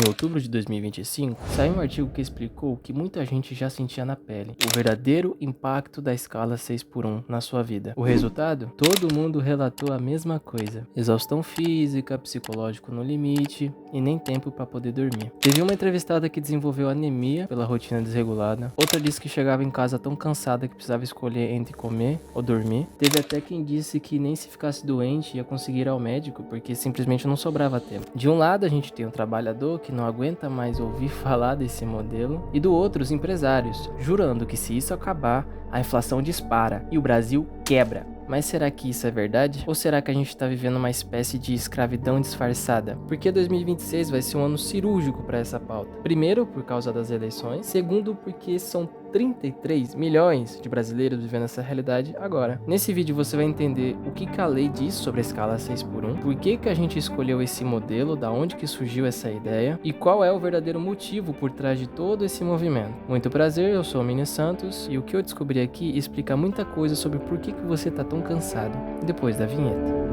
Em outubro de 2025, saiu um artigo que explicou que muita gente já sentia na pele o verdadeiro impacto da escala 6x1 na sua vida. O resultado? Todo mundo relatou a mesma coisa: exaustão física, psicológico no limite e nem tempo para poder dormir. Teve uma entrevistada que desenvolveu anemia pela rotina desregulada, outra disse que chegava em casa tão cansada que precisava escolher entre comer ou dormir. Teve até quem disse que nem se ficasse doente ia conseguir ir ao médico porque simplesmente não sobrava tempo. De um lado a gente tem o trabalhador que não aguenta mais ouvir falar desse modelo, e do outro os empresários, jurando que se isso acabar, a inflação dispara e o Brasil quebra. Mas será que isso é verdade? Ou será que a gente está vivendo uma espécie de escravidão disfarçada? Porque 2026 vai ser um ano cirúrgico para essa pauta. Primeiro, por causa das eleições. Segundo, porque são 33 milhões de brasileiros vivendo essa realidade agora. Nesse vídeo você vai entender o que a lei diz sobre a escala 6x1, por que a gente escolheu esse modelo, da onde que surgiu essa ideia e qual é o verdadeiro motivo por trás de todo esse movimento. Muito prazer, eu sou o Mini Santos e o que eu descobri aqui explica muita coisa sobre por que você tá tão cansado. Depois da vinheta.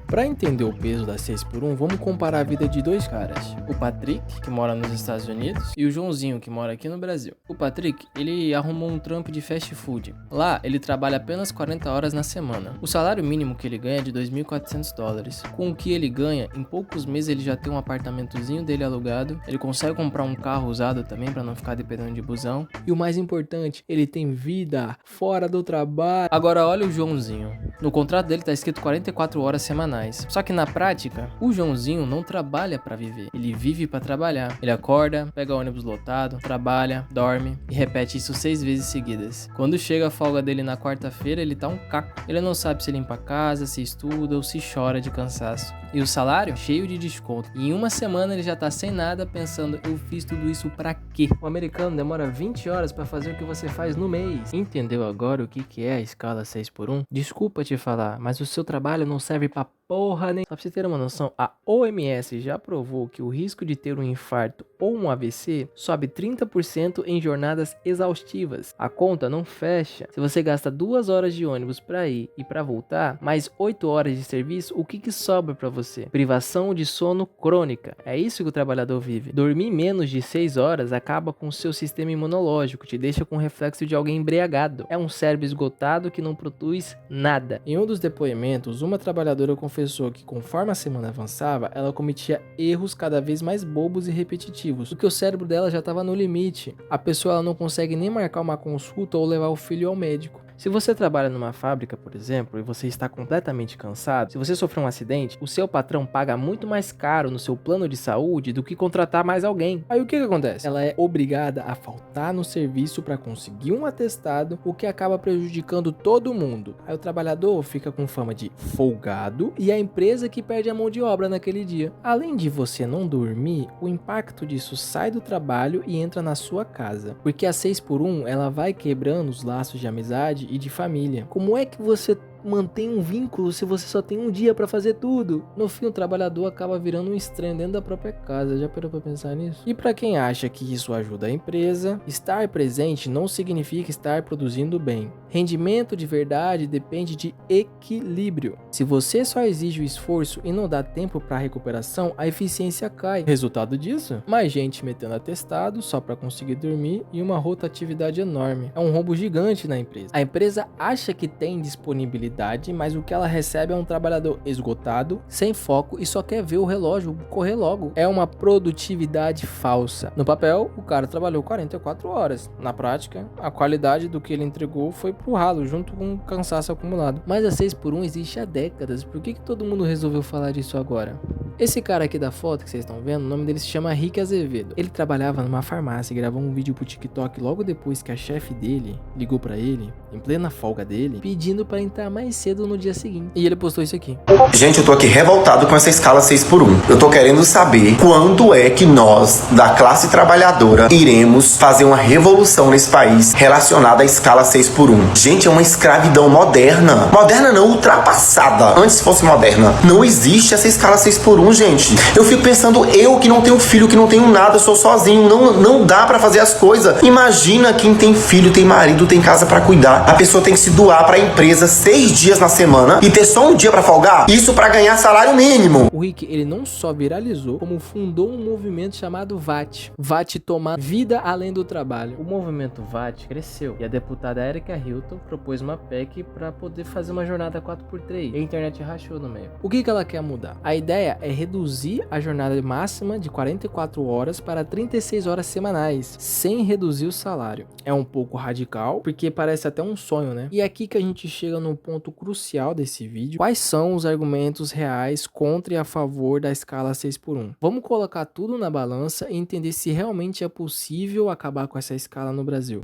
Para entender o peso da 6x1, vamos comparar a vida de dois caras. O Patrick, que mora nos Estados Unidos, e o Joãozinho, que mora aqui no Brasil. O Patrick, ele arrumou um trampo de fast food. Lá, ele trabalha apenas 40 horas na semana. O salário mínimo que ele ganha é de $2.400. Com o que ele ganha, em poucos meses ele já tem um apartamentozinho dele alugado, ele consegue comprar um carro usado também para não ficar dependendo de busão. E o mais importante, ele tem vida fora do trabalho. Agora olha o Joãozinho. No contrato dele tá escrito 44 horas semanais. Só que na prática, o Joãozinho não trabalha para viver, ele vive para trabalhar. Ele acorda, pega o ônibus lotado, trabalha, dorme e repete isso 6 vezes seguidas. Quando chega a folga dele na quarta-feira, ele tá um caco. Ele não sabe se limpa a casa, se estuda ou se chora de cansaço. E o salário? Cheio de desconto. E em uma semana ele já tá sem nada pensando, eu fiz tudo isso pra quê? O americano demora 20 horas para fazer o que você faz no mês. Entendeu agora o que é a escala 6x1? Desculpa te falar, mas o seu trabalho não serve pra porra nem... Só pra você ter uma noção, a OMS já provou que o risco de ter um infarto ou um AVC sobe 30% em jornadas exaustivas. A conta não fecha. Se você gasta 2 horas de ônibus para ir e para voltar, mais 8 horas de serviço, o que sobra para você? Privação de sono crônica. É isso que o trabalhador vive. Dormir menos de 6 horas acaba com o seu sistema imunológico, te deixa com o reflexo de alguém embriagado. É um cérebro esgotado que não produz nada. Em um dos depoimentos, uma trabalhadora confessou que conforme a semana avançava, ela cometia erros cada vez mais bobos e repetitivos, porque o cérebro dela já estava no limite. A pessoa ela não consegue nem marcar uma consulta ou levar o filho ao médico. Se você trabalha numa fábrica, por exemplo, e você está completamente cansado, se você sofrer um acidente, o seu patrão paga muito mais caro no seu plano de saúde do que contratar mais alguém. Aí o que acontece? Ela é obrigada a faltar no serviço para conseguir um atestado, o que acaba prejudicando todo mundo. Aí o trabalhador fica com fama de folgado e a empresa que perde a mão de obra naquele dia. Além de você não dormir, o impacto disso sai do trabalho e entra na sua casa, porque a 6x1 ela vai quebrando os laços de amizade e de família. Como é que você mantém um vínculo se você só tem um dia pra fazer tudo? No fim, o trabalhador acaba virando um estranho dentro da própria casa. Já parou pra pensar nisso? E pra quem acha que isso ajuda a empresa, estar presente não significa estar produzindo bem. Rendimento de verdade depende de equilíbrio. Se você só exige o esforço e não dá tempo pra recuperação, a eficiência cai. Resultado disso? Mais gente metendo atestado só pra conseguir dormir e uma rotatividade enorme. É um rombo gigante na empresa. A empresa acha que tem disponibilidade, mas o que ela recebe é um trabalhador esgotado, sem foco e só quer ver o relógio correr logo. É uma produtividade falsa. No papel, o cara trabalhou 44 horas. Na prática, a qualidade do que ele entregou foi pro ralo, junto com o cansaço acumulado. Mas a 6x1 existe há décadas. Por que todo mundo resolveu falar disso agora? Esse cara aqui da foto que vocês estão vendo, o nome dele se chama Rick Azevedo. Ele trabalhava numa farmácia e gravou um vídeo pro TikTok logo depois que a chefe dele ligou pra ele, em plena folga dele, pedindo pra entrar mais mais cedo no dia seguinte. E ele postou isso aqui. Gente, eu tô aqui revoltado com essa escala 6x1. Eu tô querendo saber quando é que nós, da classe trabalhadora, iremos fazer uma revolução nesse país relacionada à escala 6x1. Gente, é uma escravidão moderna. Moderna não, ultrapassada. Antes fosse moderna. Não existe essa escala 6x1, gente. Eu fico pensando, eu que não tenho filho, que não tenho nada, eu sou sozinho, não dá pra fazer as coisas. Imagina quem tem filho, tem marido, tem casa pra cuidar. A pessoa tem que se doar pra empresa 6 dias na semana e ter só um dia pra folgar? Isso pra ganhar salário mínimo. O Rick, ele não só viralizou, como fundou um movimento chamado VAT. VAT tomar vida além do trabalho. O movimento VAT cresceu e a deputada Erika Hilton propôs uma PEC para poder fazer uma jornada 4x3 e a internet rachou no meio. O que ela quer mudar? A ideia é reduzir a jornada máxima de 44 horas para 36 horas semanais, sem reduzir o salário. É um pouco radical, porque parece até um sonho, né? E é aqui que a gente chega num ponto crucial desse vídeo. Quais são os argumentos reais contra e a favor da escala 6x1? Vamos colocar tudo na balança e entender se realmente é possível acabar com essa escala no Brasil.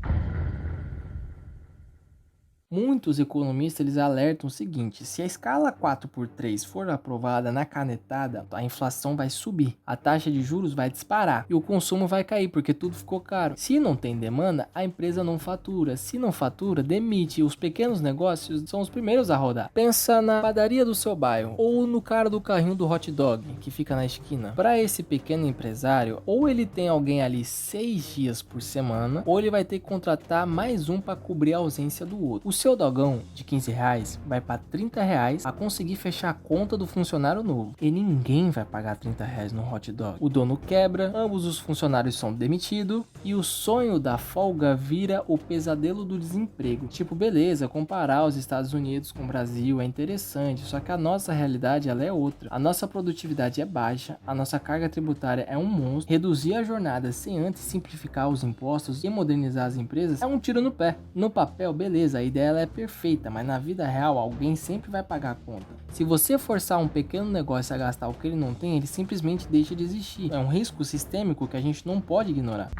Muitos economistas eles alertam o seguinte: se a escala 4x3 for aprovada na canetada, a inflação vai subir, a taxa de juros vai disparar e o consumo vai cair porque tudo ficou caro. Se não tem demanda, a empresa não fatura. Se não fatura, demite. E os pequenos negócios são os primeiros a rodar. Pensa na padaria do seu bairro ou no cara do carrinho do hot dog que fica na esquina. Para esse pequeno empresário, ou ele tem alguém ali 6 dias por semana, ou ele vai ter que contratar mais um para cobrir a ausência do outro. O seu dogão de R$15 vai para R$30 a conseguir fechar a conta do funcionário novo. E ninguém vai pagar R$30 no hot dog. O dono quebra, ambos os funcionários são demitidos e o sonho da folga vira o pesadelo do desemprego. Tipo, beleza, comparar os Estados Unidos com o Brasil é interessante, só que a nossa realidade ela é outra. A nossa produtividade é baixa, a nossa carga tributária é um monstro. Reduzir a jornada sem antes simplificar os impostos e modernizar as empresas é um tiro no pé. No papel, beleza, a ideia ela é perfeita, mas na vida real alguém sempre vai pagar a conta. Se você forçar um pequeno negócio a gastar o que ele não tem, ele simplesmente deixa de existir. É um risco sistêmico que a gente não pode ignorar.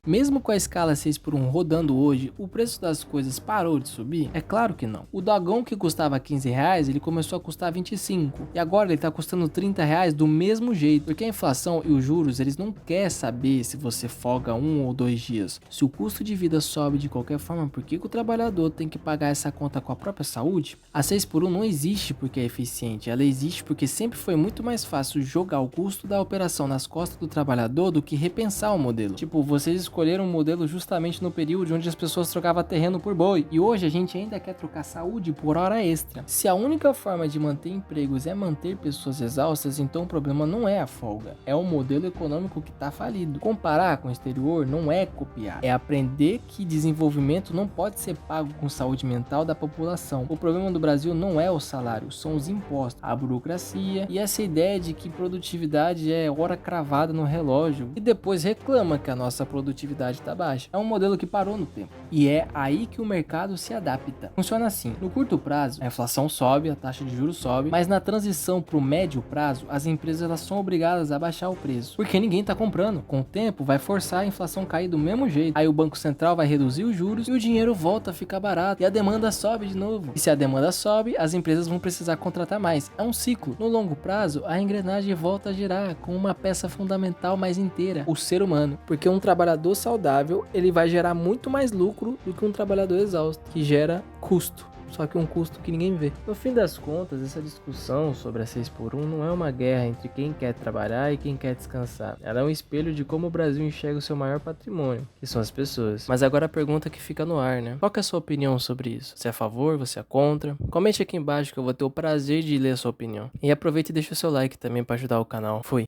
Mesmo com a escala 6x1 rodando hoje, o preço das coisas parou de subir? É claro que não. O dogão que custava R$15, ele começou a custar 25. E agora ele tá custando R$30 do mesmo jeito. Porque a inflação e os juros, eles não querem saber se você folga 1 ou 2 dias. Se o custo de vida sobe de qualquer forma, por que o trabalhador tem que pagar essa conta com a própria saúde? A 6x1 não existe porque é eficiente. Ela existe porque sempre foi muito mais fácil jogar o custo da operação nas costas do trabalhador do que repensar o modelo. Tipo, vocês escolheram um modelo justamente no período onde as pessoas trocavam terreno por boi. E hoje a gente ainda quer trocar saúde por hora extra. Se a única forma de manter empregos é manter pessoas exaustas, então o problema não é a folga. É o modelo econômico que está falido. Comparar com o exterior não é copiar. É aprender que desenvolvimento não pode ser pago com saúde mental da população. O problema do Brasil não é o salário, são os impostos, a burocracia e essa ideia de que produtividade é hora cravada no relógio e depois reclama que a nossa produtividade está baixa. É um modelo que parou no tempo. E é aí que o mercado se adapta. Funciona assim: no curto prazo, a inflação sobe, a taxa de juros sobe, mas na transição para o médio prazo, as empresas elas são obrigadas a baixar o preço, porque ninguém está comprando. Com o tempo, vai forçar a inflação cair do mesmo jeito. Aí o Banco Central vai reduzir os juros e o dinheiro volta a ficar barato. E a demanda sobe de novo. E se a demanda sobe, as empresas vão precisar contratar mais. É um ciclo. No longo prazo, a engrenagem volta a girar com uma peça fundamental mais inteira: o ser humano. Porque um trabalhador saudável, ele vai gerar muito mais lucro do que um trabalhador exausto, que gera custo. Só que um custo que ninguém vê. No fim das contas, essa discussão sobre a 6x1 não é uma guerra entre quem quer trabalhar e quem quer descansar. Ela é um espelho de como o Brasil enxerga o seu maior patrimônio, que são as pessoas. Mas agora a pergunta que fica no ar, né? Qual que é a sua opinião sobre isso? Você é a favor? Você é contra? Comente aqui embaixo que eu vou ter o prazer de ler a sua opinião. E aproveite e deixa o seu like também para ajudar o canal. Fui!